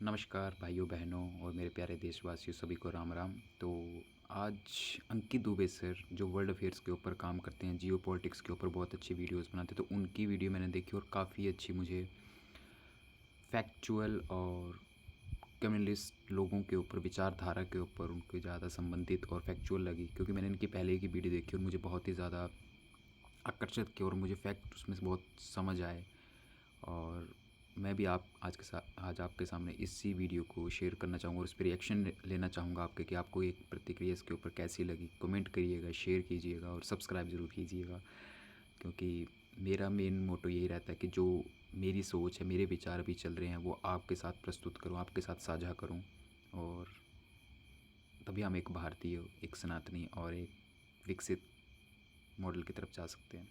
नमस्कार भाइयों बहनों और मेरे प्यारे देशवासियों सभी को राम राम। तो आज अंकित दुबे सर जो वर्ल्ड अफेयर्स के ऊपर काम करते हैं, जियो पॉलिटिक्स के ऊपर बहुत अच्छी वीडियोस बनाते हैं, तो उनकी वीडियो मैंने देखी और काफ़ी अच्छी मुझे फैक्चुअल और कम्युनलिस्ट लोगों के ऊपर, विचारधारा के ऊपर उनके ज़्यादा संबंधित और फैक्चुअल लगी, क्योंकि मैंने इनकी पहले की वीडियो देखी और मुझे बहुत ही ज़्यादा आकर्षित किया और मुझे फैक्ट उसमें से बहुत समझ आए। और मैं भी आप आज आपके सामने इसी वीडियो को शेयर करना चाहूँगा और उस पर रिएक्शन लेना चाहूँगा आपके, कि आपको एक प्रतिक्रिया इसके ऊपर कैसी लगी। कमेंट करिएगा, शेयर कीजिएगा और सब्सक्राइब ज़रूर कीजिएगा, क्योंकि मेरा मेन मोटो यही रहता है कि जो मेरी सोच है, मेरे विचार अभी चल रहे हैं, वो आपके साथ प्रस्तुत करूँ, आपके साथ साझा करूँ, और तभी हम एक भारतीय, एक सनातनी और एक विकसित मॉडल की तरफ जा सकते हैं।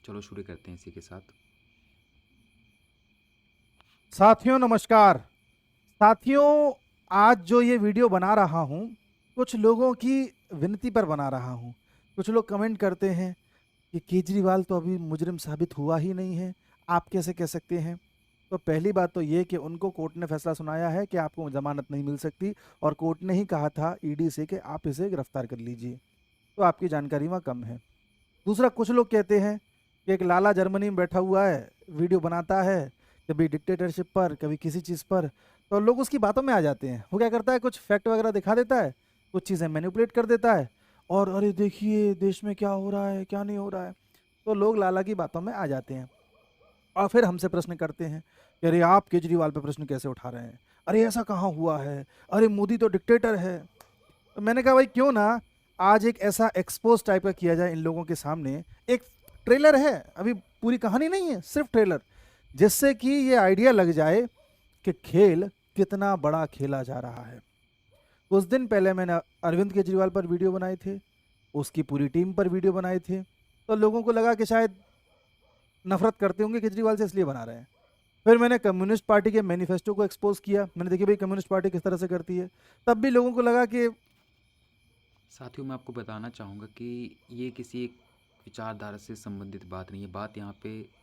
चलो शुरू करते हैं इसी के साथ। साथियों नमस्कार। साथियों, आज जो ये वीडियो बना रहा हूँ कुछ लोगों की विनती पर बना रहा हूँ। कुछ लोग कमेंट करते हैं कि केजरीवाल तो अभी मुजरिम साबित हुआ ही नहीं है, आप कैसे कह सकते हैं। तो पहली बात तो ये कि उनको कोर्ट ने फैसला सुनाया है कि आपको जमानत नहीं मिल सकती, और कोर्ट ने ही कहा था ईडी से कि आप इसे गिरफ्तार कर लीजिए। तो आपकी जानकारी वहाँ कम है। दूसरा, कुछ लोग कहते हैं कि एक लाला जर्मनी में बैठा हुआ है, वीडियो बनाता है, कभी डिक्टेटरशिप पर, कभी किसी चीज़ पर, तो लोग उसकी बातों में आ जाते हैं। वो क्या करता है, कुछ फैक्ट वगैरह दिखा देता है, कुछ चीज़ें मैनिपुलेट कर देता है, और अरे देखिए देश में क्या हो रहा है क्या नहीं हो रहा है, तो लोग लाला की बातों में आ जाते हैं। और फिर हमसे प्रश्न करते हैं कि अरे आप केजरीवाल पे प्रश्न कैसे उठा रहे हैं, अरे ऐसा कहाँ हुआ है, अरे मोदी तो डिक्टेटर है। तो मैंने कहा भाई क्यों ना आज एक ऐसा एक्सपोज टाइप का किया जाए इन लोगों के सामने। एक ट्रेलर है, अभी पूरी कहानी नहीं है, सिर्फ ट्रेलर, जिससे कि ये आइडिया लग जाए कि खेल कितना बड़ा खेला जा रहा है। कुछ दिन पहले मैंने अरविंद केजरीवाल पर वीडियो बनाए थे, उसकी पूरी टीम पर वीडियो बनाए थे, तो लोगों को लगा कि शायद नफरत करते होंगे केजरीवाल से, इसलिए बना रहे हैं। फिर मैंने कम्युनिस्ट पार्टी के मैनिफेस्टो को एक्सपोज किया, मैंने देखी भाई कम्युनिस्ट पार्टी किस तरह से करती है, तब भी लोगों को लगा कि साथियों, मैं आपको बताना चाहूँगा कि ये किसी एक विचारधारा से संबंधित बात नहीं है। बात यहाँ पे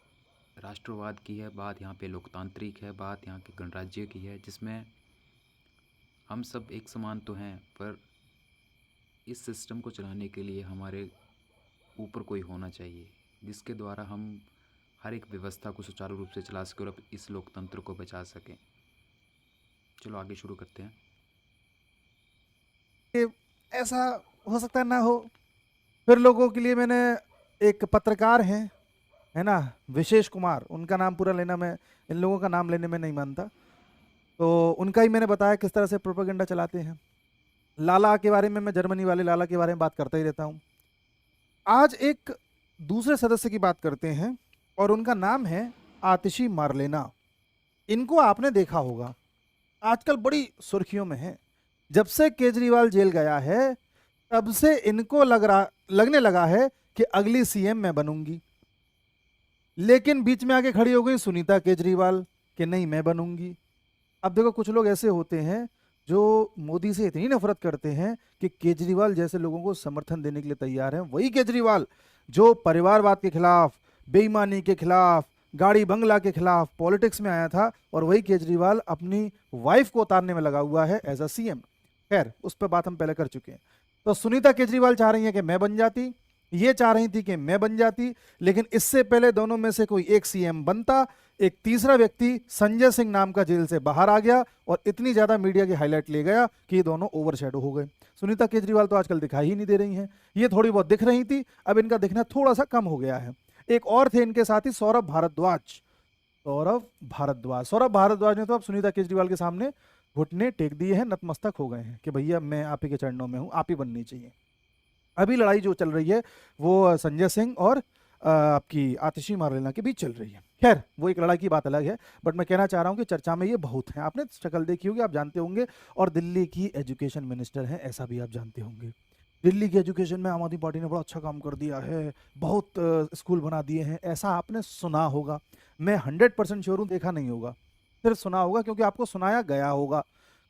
राष्ट्रवाद की है, बात यहाँ पे लोकतांत्रिक है, बात यहाँ के गणराज्य की है, जिसमें हम सब एक समान तो हैं, पर इस सिस्टम को चलाने के लिए हमारे ऊपर कोई होना चाहिए, जिसके द्वारा हम हर एक व्यवस्था को सुचारू रूप से चला सकें और इस लोकतंत्र को बचा सकें। चलो आगे शुरू करते हैं। ऐसा हो सकता ना हो। फिर लोगों के लिए मैंने, एक पत्रकार हैं, है ना, विशेष कुमार, उनका नाम पूरा लेना, मैं इन लोगों का नाम लेने में नहीं मानता, तो उनका ही मैंने बताया किस तरह से प्रोपेगेंडा चलाते हैं। लाला के बारे में, मैं जर्मनी वाले लाला के बारे में बात करता ही रहता हूँ। आज एक दूसरे सदस्य की बात करते हैं, और उनका नाम है आतिशी मारलेना। इनको आपने देखा होगा, आजकल बड़ी सुर्खियों में है। जब से केजरीवाल जेल गया है, तब से इनको लगने लगा है कि अगली सीएम मैं बनूंगी। लेकिन बीच में आके खड़ी हो गई सुनीता केजरीवाल कि नहीं मैं बनूंगी। अब देखो, कुछ लोग ऐसे होते हैं जो मोदी से इतनी नफरत करते हैं कि केजरीवाल जैसे लोगों को समर्थन देने के लिए तैयार हैं। वही केजरीवाल जो परिवारवाद के खिलाफ, बेईमानी के खिलाफ, गाड़ी बंगला के खिलाफ पॉलिटिक्स में आया था, और वही केजरीवाल अपनी वाइफ को उतारने में लगा हुआ है एज अ सीएम। खैर, उस पर बात हम पहले कर चुके हैं। तो सुनीता केजरीवाल चाह रही है कि मैं बन जाती, ये चाह रही थी कि मैं बन जाती, लेकिन इससे पहले दोनों में से कोई एक सीएम बनता। एक तीसरा व्यक्ति संजय सिंह नाम का जेल से बाहर आ गया और इतनी ज्यादा मीडिया की हाईलाइट ले गया कि ये दोनों ओवरशैडो हो गए। सुनीता केजरीवाल तो आजकल दिखाई ही नहीं दे रही हैं। ये थोड़ी बहुत दिख रही थी, अब इनका दिखना थोड़ा सा कम हो गया है। एक और थे इनके साथी, सौरभ भारद्वाज। सौरभ भारद्वाज ने तो अब सुनीता केजरीवाल के सामने घुटने टेक दिए हैं, नतमस्तक हो गए हैं कि भैया मैं आप ही के चरणों में हूं, आप ही बननी चाहिए। अभी लड़ाई जो चल रही है वो संजय सिंह और आपकी आतिशी मारलेना के बीच चल रही है। खैर, वो एक लड़ाई की बात अलग है, बट मैं कहना चाह रहा हूँ कि चर्चा में ये बहुत है। आपने शक्ल देखी होगी, आप जानते होंगे, और दिल्ली की एजुकेशन मिनिस्टर हैं, ऐसा भी आप जानते होंगे। दिल्ली की एजुकेशन में आम आदमी पार्टी ने बड़ा अच्छा काम कर दिया है, बहुत स्कूल बना दिए हैं, ऐसा आपने सुना होगा। मैं 100% श्योर हूँ देखा नहीं होगा, सिर्फ सुना होगा, क्योंकि आपको सुनाया गया होगा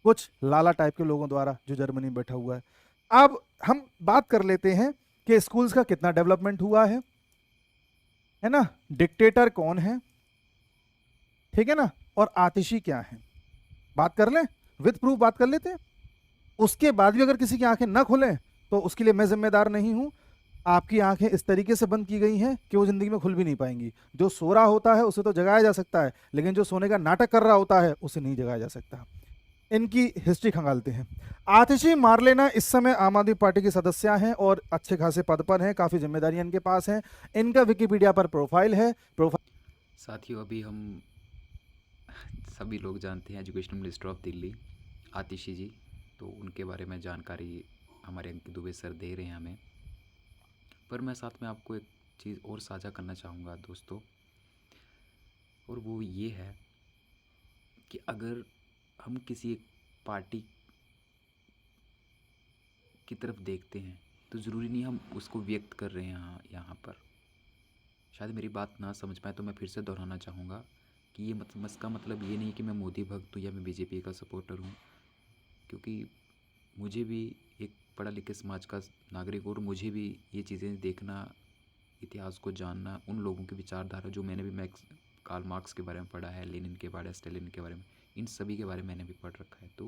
कुछ लाला टाइप के लोगों द्वारा जो जर्मनी में बैठा हुआ है। अब हम बात कर लेते हैं कि स्कूल्स का कितना डेवलपमेंट हुआ है ना, डिक्टेटर कौन है, ठीक है ना, और आतिशी क्या हैं, बात कर लें, विद प्रूफ बात कर लेते हैं। उसके बाद भी अगर किसी की आंखें न खुलें तो उसके लिए मैं जिम्मेदार नहीं हूं। आपकी आंखें इस तरीके से बंद की गई हैं कि वो जिंदगी में खुल भी नहीं पाएंगी। जो सो रहा होता है उसे तो जगाया जा सकता है, लेकिन जो सोने का नाटक कर रहा होता है उसे नहीं जगाया जा सकता। इनकी हिस्ट्री खंगालते हैं। आतिशी मारलेना इस समय आम आदमी पार्टी के सदस्य हैं और अच्छे खासे पद पर हैं, काफ़ी जिम्मेदारियां इनके पास हैं। इनका विकिपीडिया पर प्रोफाइल है। साथियों, अभी हम सभी लोग जानते हैं एजुकेशनल मिनिस्टर ऑफ दिल्ली आतिशी जी, तो उनके बारे में जानकारी हमारे अंकित दुबे सर दे रहे हैं हमें। पर मैं साथ में आपको एक चीज़ और साझा करना चाहूँगा दोस्तों, और वो ये है कि अगर हम किसी एक पार्टी की तरफ देखते हैं तो ज़रूरी नहीं हम उसको व्यक्त कर रहे हैं यहाँ पर। शायद मेरी बात ना समझ पाए तो मैं फिर से दोहराना चाहूँगा कि ये इसका मतलब ये नहीं कि मैं मोदी भक्त हूँ या मैं बीजेपी का सपोर्टर हूँ, क्योंकि मुझे भी एक पढ़ा लिखे समाज का नागरिक और मुझे भी ये चीज़ें देखना, इतिहास को जानना, उन लोगों की विचारधारा जो मैंने भी कार्ल मार्क्स के बारे में पढ़ा है, लेनिन के बारे में, स्टालिन के बारे में, इन सभी के बारे में मैंने भी पढ़ रखा है। तो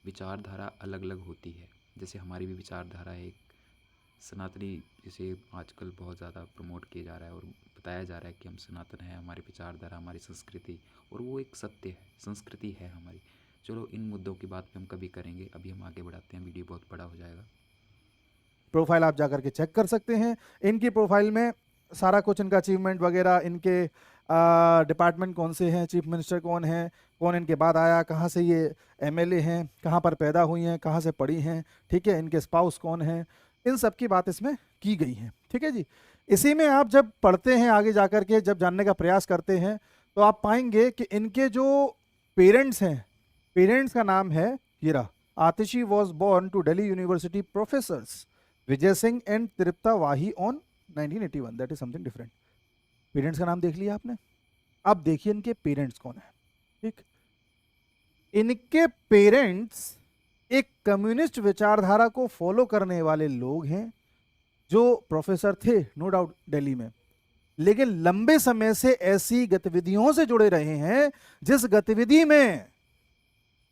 विचारधारा अलग अलग होती है। जैसे हमारी भी विचारधारा एक सनातनी, जिसे आजकल बहुत ज़्यादा प्रमोट किया जा रहा है और बताया जा रहा है कि हम सनातन हैं, हमारी विचारधारा, हमारी संस्कृति, और वो एक सत्य है, संस्कृति है हमारी। चलो इन मुद्दों की बात पे हम कभी करेंगे, अभी हम आगे बढ़ाते हैं, वीडियो बहुत बड़ा हो जाएगा। प्रोफाइल आप जाकर के चेक कर सकते हैं। इनकी प्रोफाइल में सारा कुछ, इनका अचीवमेंट वगैरह, इनके डिपार्टमेंट कौन से हैं, चीफ मिनिस्टर कौन है, कौन इनके बाद आया, कहाँ से ये एमएलए हैं, कहाँ पर पैदा हुई हैं, कहाँ से पढ़ी हैं, ठीक है, इनके स्पाउस कौन हैं, इन सब की बात इसमें की गई है। ठीक है जी। इसी में आप जब पढ़ते हैं, आगे जाकर के जब जानने का प्रयास करते हैं, तो आप पाएंगे कि इनके जो पेरेंट्स हैं, पेरेंट्स का नाम है ये रहा, Atishi was born to Delhi University professors Vijay Singh and Tripta Wahi on 1981। That is something different. Parents का नाम देख लिया आपने। अब देखिए इनके पेरेंट्स कौन है। ठीक, इनके पेरेंट्स एक कम्युनिस्ट विचारधारा को फॉलो करने वाले लोग हैं, जो प्रोफेसर थे नो डाउट दिल्ली में, लेकिन लंबे समय से ऐसी गतिविधियों से जुड़े रहे हैं जिस गतिविधि में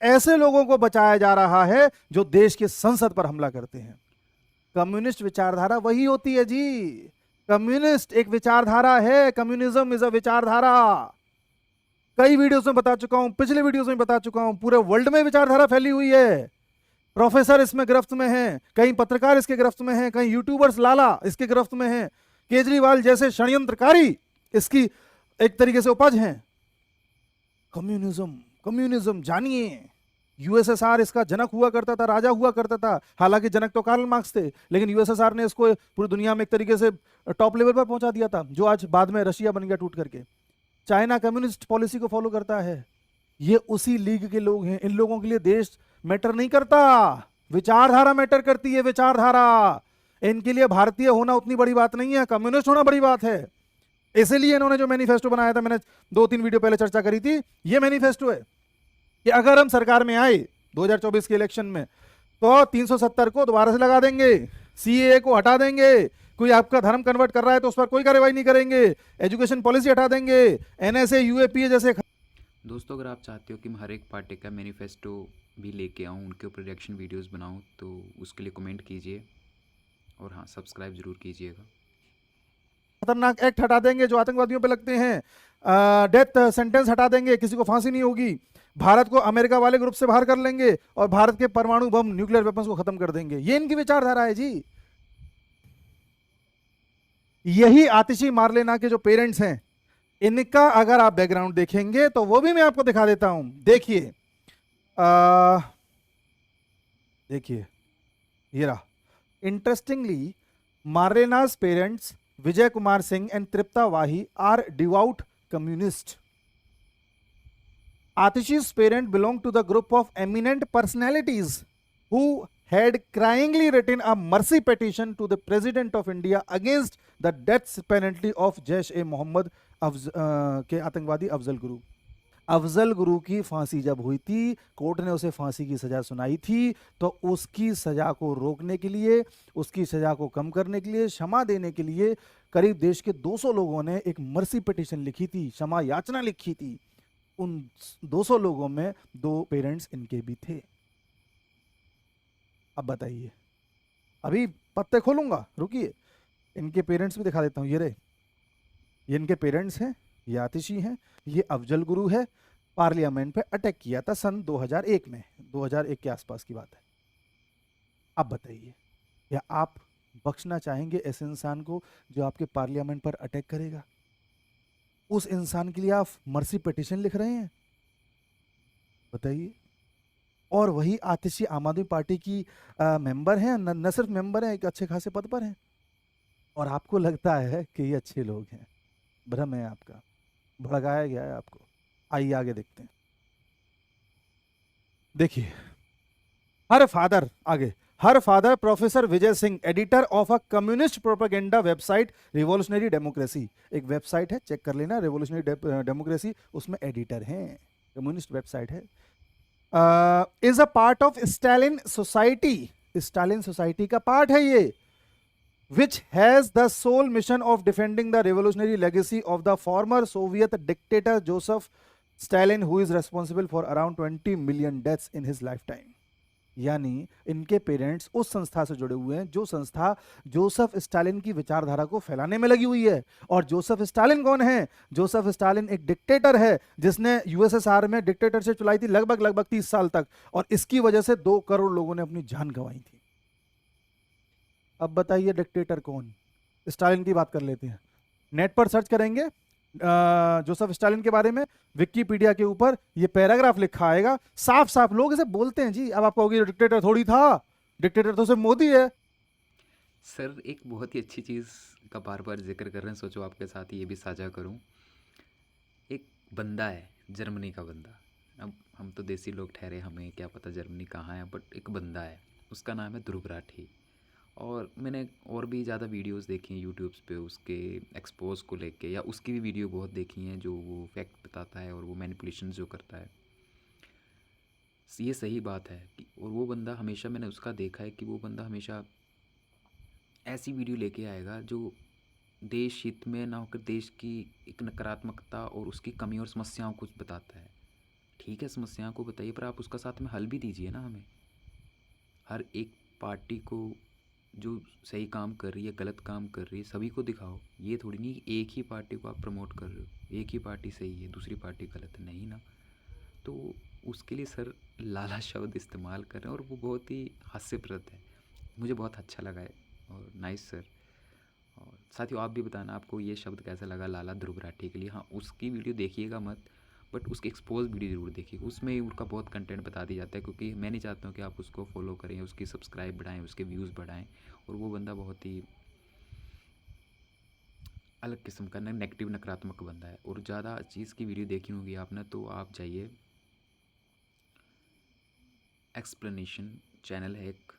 ऐसे लोगों को बचाया जा रहा है जो देश की संसद पर हमला करते हैं। कम्युनिस्ट विचारधारा वही होती है जी। कम्युनिस्ट एक विचारधारा है, कम्युनिज्म इज अ विचारधारा। कई वीडियोस में बता चुका हूं, पिछले वीडियोस में बता चुका हूं, पूरे वर्ल्ड में विचारधारा फैली हुई है। प्रोफेसर इसमें गिरफ्त में हैं, कई पत्रकार इसके गिरफ्त में हैं, कई यूट्यूबर्स लाला इसके गिरफ्त में हैं, केजरीवाल जैसे षड्यंत्रकारी इसकी एक तरीके से उपज हैं। कम्युनिज्म, कम्युनिज्म जानिए, यूएसएसआर इसका जनक हुआ करता था, राजा हुआ करता था। हालांकि जनक तो कार्ल मार्क्स थे, लेकिन यूएसएसआर ने इसको पूरी दुनिया में एक तरीके से टॉप लेवल पर पहुंचा दिया था, जो आज बाद में रशिया बन गया टूट करके। चाइना कम्युनिस्ट पॉलिसी को फॉलो करता है। ये उसी लीग के लोग हैं। इन लोगों के लिए देश मैटर नहीं करता, विचारधारा मैटर करती है, विचारधारा। इनके लिए भारतीय होना उतनी बड़ी बात नहीं है, कम्युनिस्ट होना बड़ी बात है। इसीलिए इन्होंने जो मैनिफेस्टो बनाया था, मैंने 2-3 वीडियो पहले चर्चा करी थी, ये मैनिफेस्टो है कि अगर हम सरकार में आए 2024 के इलेक्शन में, तो 370 को दोबारा से लगा देंगे, सीएए को हटा देंगे, कोई आपका धर्म कन्वर्ट कर रहा है तो उस पर कोई कार्रवाई नहीं करेंगे, एजुकेशन पॉलिसी हटा देंगे, एनएसए यूएपीए जैसे। दोस्तों, अगर आप चाहते हो कि मैं हर एक पार्टी का मैनिफेस्टो भी लेके आऊँ, उनके ऊपर रिएक्शन वीडियोस बनाऊँ, तो उसके लिए कमेंट कीजिए और हाँ, सब्सक्राइब जरूर कीजिएगा। खतरनाक एक्ट हटा देंगे जो आतंकवादियों पे लगते हैं, डेथ सेंटेंस हटा देंगे, किसी को फांसी नहीं होगी, भारत को अमेरिका वाले ग्रुप से बाहर कर लेंगे और भारत के परमाणु बम, न्यूक्लियर वेपन्स को खत्म कर देंगे। ये इनकी विचारधारा है जी। यही आतिशी मारलेना के जो पेरेंट्स हैं, इनका अगर आप बैकग्राउंड देखेंगे तो वो भी मैं आपको दिखा देता हूं। देखिए, देखिए ये रहा। Interestingly, Marlena's parents Vijay Kumar Singh and Tripta Wahi are devout communist. Atishi's parents belong to the group of eminent personalities who had cryingly written a mercy petition to the President of India against the death penalty of Jaish-e-Mohammed के आतंकवादी अफजल गुरु. अफजल गुरु की फांसी जब हुई थी, court ने उसे फांसी की सजा सुनाई थी, तो उसकी सजा को रोकने के लिए, उसकी सजा को कम करने के लिए, क्षमा देने के लिए करीब देश के 200 लोगों ने एक मर्सी पिटीशन लिखी थी, क्षमा याचना लिखी थी. उन 200 लोगों में 2 पेरेंट्स इनके भी थे। अब बताइए, अभी पत्ते खोलूंगा, रुकिए, इनके पेरेंट्स भी दिखा देता हूँ। ये रहे, ये इनके पेरेंट्स हैं, ये आतिशी हैं, ये अफजल गुरु है। पार्लियामेंट पे अटैक किया था सन 2001 में, 2001 के आसपास की बात है। अब बताइए, या आप बख्शना चाहेंगे ऐसे इंसान को जो आपके पार्लियामेंट पर अटैक करेगा? उस इंसान के लिए आप मर्सी पिटीशन लिख रहे हैं? बताइए। और वही आतिशी आम आदमी पार्टी की मेंबर हैं, न सिर्फ मेंबर हैं, एक अच्छे खासे पद पर हैं, और आपको लगता है कि ये अच्छे लोग हैं। भ्रम है आपका, भड़काया गया है आपको। आइए आगे देखते हैं। देखिए, हर फादर, आगे, her father professor Vijay Singh, editor of a communist propaganda website revolutionary democracy. एक वेबसाइट है, चेक कर लेना, रिवॉल्यूशनरी डेमोक्रेसी, उसमें एडिटर हैं, कम्युनिस्ट वेबसाइट है। Is a part of Stalin society, Stalin society का पार्ट है ये, which has the sole mission of defending the revolutionary legacy of the former Soviet dictator Joseph Stalin, who is responsible for around 20 million deaths in his lifetime। यानी इनके parents उस संस्था से जुड़े हुए हैं जो संस्था जोसेफ स्टालिन की विचारधारा को फैलाने में लगी हुई है। और जोसेफ स्टालिन कौन है? जोसेफ स्टालिन एक डिक्टेटर है जिसने यूएसएसआर में डिक्टेटरशिप चलाई थी लगभग 30 साल तक, और इसकी वजह से 2 करोड़ लोगों ने अपनी जान गंवाई थी। अब बताइए डिक्टेटर कौन? स्टालिन की बात कर लेते हैं। नेट पर सर्च करेंगे जोसेफ स्टालिन के बारे में, विकिपीडिया के ऊपर ये पैराग्राफ लिखा आएगा, साफ साफ लोग इसे बोलते हैं जी। अब आप कहोगे डिक्टेटर थोड़ी था, डिक्टेटर तो सिर्फ मोदी है। सर एक बहुत ही अच्छी चीज़ का बार बार जिक्र कर रहे हैं, सोचो आपके साथ ये भी साझा करूं। एक बंदा है, जर्मनी का बंदा। अब हम तो देसी लोग ठहरे, हमें क्या पता जर्मनी कहाँ है, बट एक बंदा है, उसका नाम है ध्रुव राठी। और मैंने और भी ज़्यादा वीडियोस देखी हैं यूट्यूब्स पे उसके एक्सपोज को लेके, या उसकी भी वीडियो बहुत देखी हैं जो वो फैक्ट बताता है और वो मैनिपुलेशन जो करता है। ये सही बात है कि, और वो बंदा हमेशा, मैंने उसका देखा है कि वो बंदा हमेशा ऐसी वीडियो लेके आएगा जो देश हित में ना होकर देश की एक नकारात्मकता और उसकी कमी और समस्याओं को बताता है। ठीक है, समस्याओं को बताइए, पर आप उसका साथ में हल भी दीजिए ना हमें। हर एक पार्टी को जो सही काम कर रही है, गलत काम कर रही है, सभी को दिखाओ। ये थोड़ी नहीं कि एक ही पार्टी को आप प्रमोट कर रहे हो, एक ही पार्टी सही है दूसरी पार्टी गलत है, नहीं ना। तो उसके लिए सर लाला शब्द इस्तेमाल कर रहे हैं और वो बहुत ही हास्यप्रद है, मुझे बहुत अच्छा लगा है। और नाइस सर। और साथियों आप भी बताना आपको ये शब्द कैसा लगा लाला ध्रुव राठी के लिए। हाँ, उसकी वीडियो देखिएगा मत, बट उसकी एक्सपोज वीडियो ज़रूर देखिए, उसमें उनका बहुत कंटेंट बता दिया जाता है, क्योंकि मैं नहीं चाहता हूँ कि आप उसको फॉलो करें, उसकी सब्सक्राइब बढ़ाएं, उसके व्यूज़ बढ़ाएं। और वो बंदा बहुत ही अलग किस्म का नेगेटिव नकारात्मक बंदा है। और ज़्यादा चीज़ की वीडियो देखी होगी आपने, तो आप जाइए, एक्सप्लेनेशन चैनल है एक,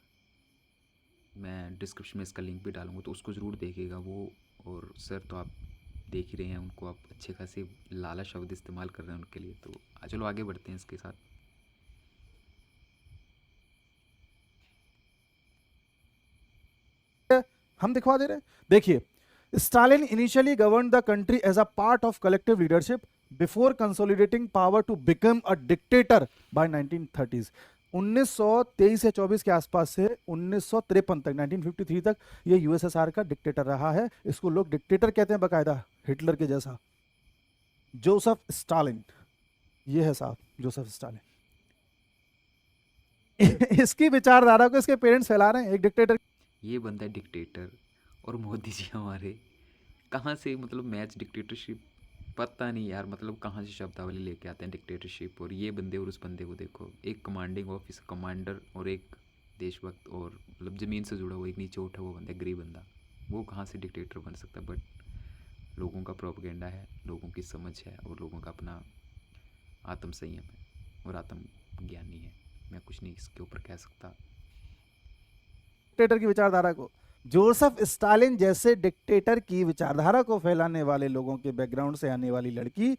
मैं डिस्क्रिप्शन में इसका लिंक भी डालूंगा, तो उसको ज़रूर देखिएगा वो। और सर तो आप देख ही रहे हैं, उनको आप अच्छे खासे लाला शब्द इस्तेमाल कर रहे हैं उनके लिए। तो चलो आगे बढ़ते हैं इसके साथ। हम दिखवा दे रहे हैं, देखिए, Stalin initially govern the country as a part of collective leadership before consolidating power to become a dictator by 1930s। 1923 या 24 के आसपास से 1953 तक, 1953 तक ये यूएसएसआर का डिक्टेटर रहा है। इसको लोग डिक्टेटर कहते हैं बकायदा, हिटलर के जैसा। जोसेफ स्टालिन, ये है साहब जोसेफ स्टालिन। इसकी विचारधारा को इसके पेरेंट्स फैला रहे हैं, एक डिक्टेटर। ये बंदा है डिक्टेटर, और मोदी जी हमारे कहाँ से मतलब मैच डिक्टेटरशिप, पता नहीं यार, मतलब कहाँ से शब्दावली लेके आते हैं डिक्टेटरशिप। और ये बंदे और उस बंदे को देखो, एक कमांडिंग ऑफिसर कमांडर और एक देशभक्त, और मतलब ज़मीन से जुड़ा हुआ एक नीचे उठा हुआ बंदा, गरीब बंदा, वो कहाँ से डिक्टेटर बन सकता है। बट लोगों का प्रोपेगेंडा है, लोगों की समझ है, और लोगों का अपना आत्म संयम है और आत्म ज्ञानी है। मैं कुछ नहीं इसके ऊपर कह सकता। डिक्टेटर की विचारधारा को, जोसेफ स्टालिन जैसे डिक्टेटर की विचारधारा को फैलाने वाले लोगों के बैकग्राउंड से आने वाली लड़की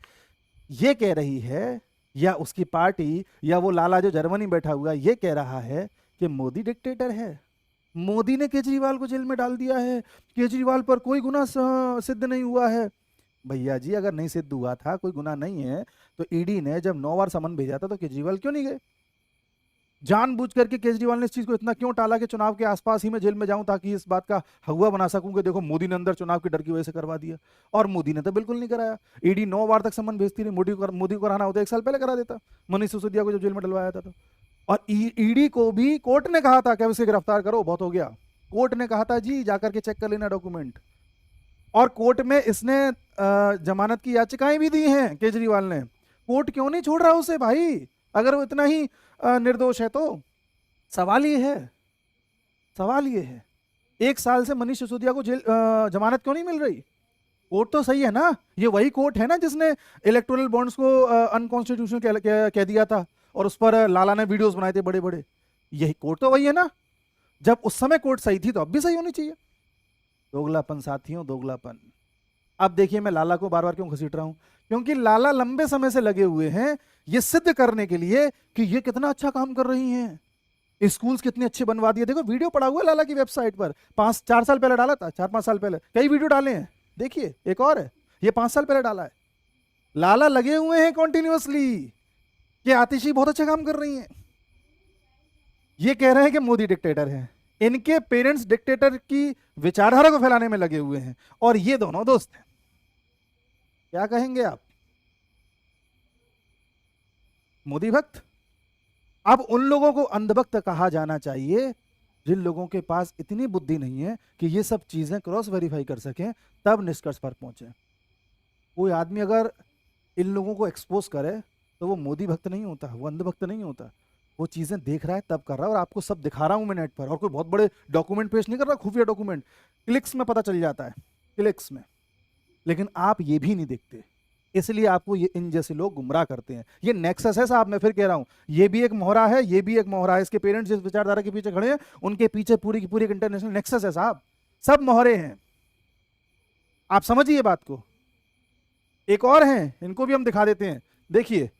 ये कह रही है, या उसकी पार्टी, या वो लाला जो जर्मनी बैठा हुआ ये कह रहा है कि मोदी डिक्टेटर है। मोदी ने केजरीवाल को जेल में डाल दिया है, केजरीवाल पर कोई गुनाह सिद्ध नहीं हुआ है। भैया जी अगर नहीं सिद्ध हुआ था, कोई गुनाह नहीं है, तो ईडी ने जब 9 बार समन भेजा था तो केजरीवाल क्यों नहीं गए? जानबूझ करके केजरीवाल ने इस चीज को इतना क्यों टाला कि चुनाव के आसपास ही मैं जेल में जाऊं ताकि इस बात का हवा बना सकूं कि देखो मोदी ने अंदर चुनाव के डर की वजह से करवा दिया। और मोदी ने तो बिल्कुल नहीं कराया। ईडी 9 बार तक समन भेजती रही। मोदी को कराना होता 1 साल पहले करा देता, मनीष सिसोदिया को जब जेल में डलवाया था तो। और ईडी को भी कोर्ट ने कहा था कि अब इसे गिरफ्तार करो, बहुत हो गया। कोर्ट ने कहा था जी जाकर के चेक कर लेना डॉक्यूमेंट। और कोर्ट में इसने जमानत की याचिकाएं भी दी हैं केजरीवाल ने। कोर्ट क्यों नहीं छोड़ रहा उसे भाई, अगर वो इतना ही निर्दोष है तो? सवाल ये है 1 साल से मनीष सिसोदिया को जेल जमानत क्यों नहीं मिल रही? कोर्ट तो सही है ना, ये वही कोर्ट है ना जिसने इलेक्टोरल बॉन्ड्स को अनकॉन्स्टिट्यूशनल कह दिया था और उस पर लाला ने वीडियोस बनाए थे बड़े बड़े। यही कोर्ट तो वही है ना। जब उस समय कोर्ट सही थी तो अब भी सही होनी चाहिए। दोगलापन साथियों, दोगलापन। अब देखिए मैं लाला को बार बार क्यों घसीट रहा हूं, क्योंकि लाला लंबे समय से लगे हुए हैं ये सिद्ध करने के लिए कि ये कितना अच्छा काम कर रही हैं, स्कूल्स कितने अच्छे बनवा दिए। देखो वीडियो पड़ा हुआ है लाला की वेबसाइट पर, 5-4 साल पहले डाला था, 4-5 साल पहले कई वीडियो डाले हैं। देखिए एक और है, ये 5 साल पहले डाला है। लाला लगे हुए हैं कॉन्टिन्यूअसली कि आतिशी बहुत अच्छा काम कर रही हैं। ये कह रहे हैं कि मोदी डिक्टेटर हैं, इनके पेरेंट्स डिक्टेटर की विचारधारा को फैलाने में लगे हुए हैं, और ये दोनों दोस्त हैं। क्या कहेंगे आप? मोदी भक्त? अब उन लोगों को अंधभक्त कहा जाना चाहिए जिन लोगों के पास इतनी बुद्धि नहीं है कि ये सब चीजें क्रॉस वेरीफाई कर सकें, तब निष्कर्ष पर पहुंचे। कोई आदमी अगर इन लोगों को एक्सपोज करे तो वो मोदी भक्त नहीं होता, वो अंधभक्त नहीं होता। वो चीजें देख रहा है तब कर रहा है, और आपको सब दिखा रहा हूं मैं नेट पर, और कोई बहुत बड़े डॉक्यूमेंट पेश नहीं कर रहा, खुफिया डॉक्यूमेंट, क्लिक्स में पता चल जाता है, क्लिक्स में। लेकिन आप ये भी नहीं देखते, इसलिए आपको ये इन जैसे लोग गुमराह करते हैं। ये नेक्सस है साहब, मैं फिर कह रहा हूं, ये भी एक मोहरा है, ये भी एक मोहरा है। इसके पेरेंट्स जिस विचारधारा के पीछे खड़े हैं उनके पीछे पूरी की पूरी एक इंटरनेशनल नेक्सस है साहब, सब मोहरे हैं। आप समझिए बात को। एक और हैं, इनको भी हम दिखा देते हैं। देखिए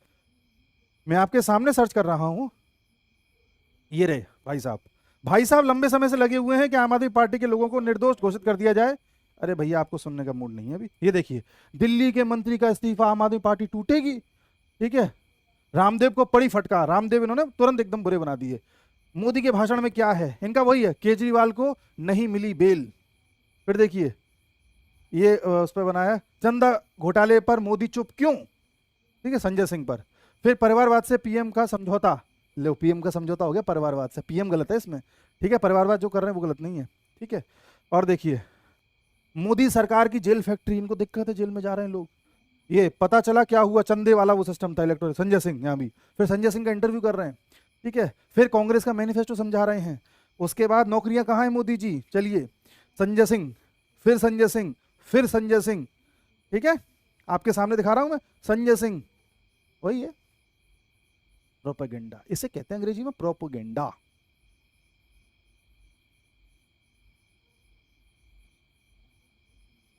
मैं आपके सामने सर्च कर रहा हूं, ये रहे भाई साहब। भाई साहब लंबे समय से लगे हुए हैं कि आम आदमी पार्टी के लोगों को निर्दोष घोषित कर दिया जाए। अरे भैया आपको सुनने का मूड नहीं है अभी। ये देखिए, दिल्ली के मंत्री का इस्तीफा, आम आदमी पार्टी टूटेगी। ठीक है, रामदेव को पड़ी फटकार, रामदेव इन्होंने तुरंत एकदम बुरे बना दिए। मोदी के भाषण में क्या है इनका, वही है, केजरीवाल को नहीं मिली बेल। फिर देखिए ये उस पर बनाया, चंदा घोटाले पर मोदी चुप क्यों। ठीक है, संजय सिंह पर। फिर परिवारवाद से पीएम का समझौता, लो पीएम का समझौता हो गया परिवारवाद से, पीएम गलत है इसमें। ठीक है, परिवारवाद जो कर रहे हैं वो गलत नहीं है। ठीक है, और देखिए मोदी सरकार की जेल फैक्ट्री, इनको दिक्कत है, जेल में जा रहे हैं लोग। ये पता चला क्या हुआ, चंदे वाला वो सिस्टम था इलेक्टोरल। संजय सिंह यहाँ भी, फिर संजय सिंह का इंटरव्यू कर रहे हैं। ठीक है, फिर कांग्रेस का मैनिफेस्टो समझा रहे हैं। उसके बाद नौकरियां कहाँ हैं मोदी जी, चलिए संजय सिंह, फिर संजय सिंह, फिर संजय सिंह। ठीक है, आपके सामने दिखा रहा हूं मैं, संजय सिंह वही है। प्रोपेगेंडा इसे कहते हैं अंग्रेजी में, प्रोपेगेंडा।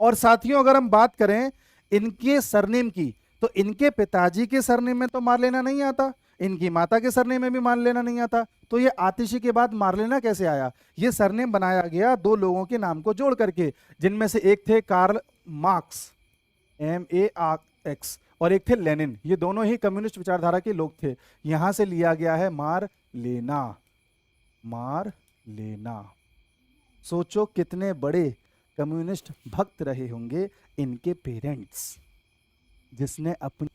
और साथियों अगर हम बात करें इनके सरनेम की, तो इनके पिताजी के सरनेम में तो मार लेना नहीं आता, इनकी माता के सरनेम में भी मार लेना नहीं आता। तो ये आतिशी के बाद मार लेना कैसे आया? ये सरनेम बनाया गया 2 लोगों के नाम को जोड़ करके, जिनमें से एक थे कार्ल मार्क्स, MARX, और एक थे लेनिन। ये दोनों ही कम्युनिस्ट विचारधारा के लोग थे। यहां से लिया गया है मार लेना, मार लेना। सोचो कितने बड़े कम्युनिस्ट भक्त रहे होंगे इनके पेरेंट्स, जिसने अपनी